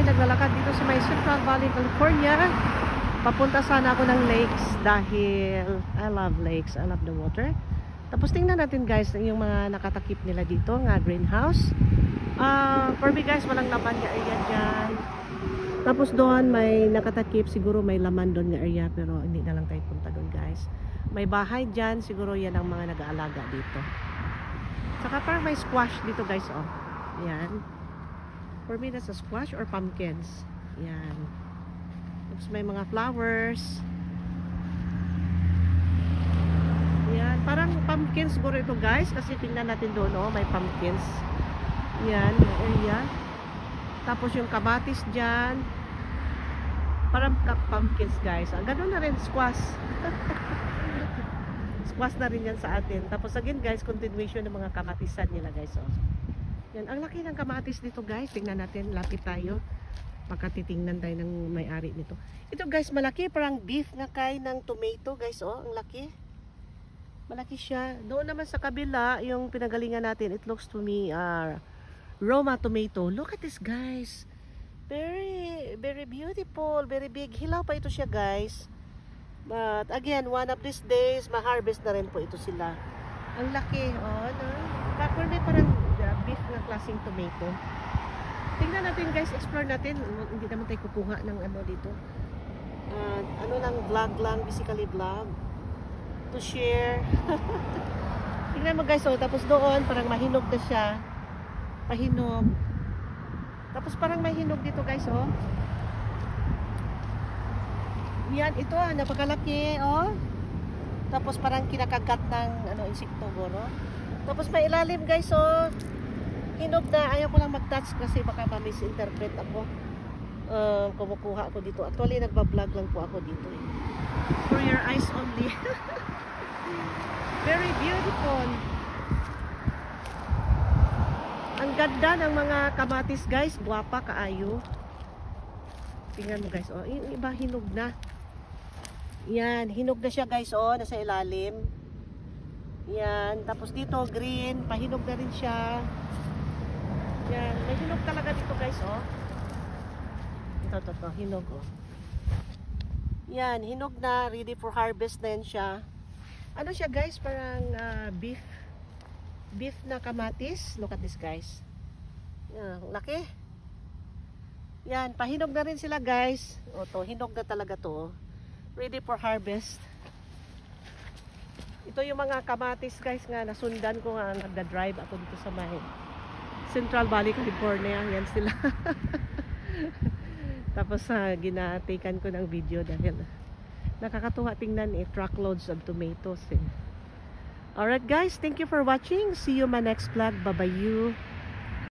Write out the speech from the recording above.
ay naglalakad dito sa may Central Valley, California. Papunta sana ako ng lakes dahil I love lakes, I love the water. Tapos tingnan natin guys yung mga nakatakip nila dito nga greenhouse. For me guys, walang laman nga area dyan. Tapos doon may nakatakip, siguro may laman doon nga area, pero hindi na lang tayo punta doon guys. May bahay dyan, siguro yan ang mga nag-aalaga dito. Saka parang may squash dito guys, oh. Yan. For me that's a squash or pumpkins. Yan. Tapos may mga flowers. Yan, parang pumpkins siguro ito guys, kasi tingnan natin doon, oh, may pumpkins. Yan, yung area. Tapos yung kamatis dyan. Parang pumpkins guys. Ganun na rin, squash. Squash na rin yan sa atin. Tapos again guys, continuation ng mga kamatisan nila guys, oh. Yan, ang laki ng kamatis dito guys. Tingnan natin, lapit tayo. Pagkatitingnan tayo ng may-ari nito. Ito guys, malaki, parang beef na kain ng tomato guys, oh, ang laki. Malaki siya. Doon naman sa kabila, yung pinagalingan natin, it looks to me Roma tomato. Look at this guys. Very, very beautiful. Very big. Hilaw pa ito siya guys. But again, one of these days, ma-harvest na rin po ito sila. Ang laki. Oh, ano? For me, parang beef na klaseng tomato. Tingnan natin guys, explore natin. Hindi naman tayo kukuha ng ano dito. Ano lang, vlog lang, basically vlog. To share. Tingnan mo guys, oh, tapos doon parang mahinog na siya. Pahinog. Tapos parang mahinog dito guys, oh. Yan, ito napakalaki, oh. Tapos parang kinakagat ng ano, insekto guro. Tapos may ilalim guys, oh. Hinog na, ayaw ko lang mag-touch kasi baka ma-misinterpret ako. Kumukuha ako dito. Actually, nagbablog lang po ako dito. For your eyes only. Very beautiful. Ang ganda ng mga kamatis guys. Guwapa, kaayo. Tingnan mo guys. Oh, yung iba hinog na. Yan, hinog na siya guys. Oh, nasa ilalim. Yan, tapos dito green. Pahinog na rin siya. Yan, may hinog talaga dito guys. Oh. Ito, hinog, oh. Yan, hinog na, ready for harvest na yan siya. Ano siya guys, parang beef na kamatis. Look at this guys. Yan, laki. Yan, pahinog na rin sila guys. O to, hinog na talaga to. Ready for harvest. Ito yung mga kamatis guys nga, nasundan ko nga, nagda-drive ako dito sa may Central Valley, California. Yan sila. Tapos ginatikan ko ng video dahil nakakatuwa tingnan, truckloads of tomatoes. Alright guys, thank you for watching. See you in my next vlog. Bye-bye you.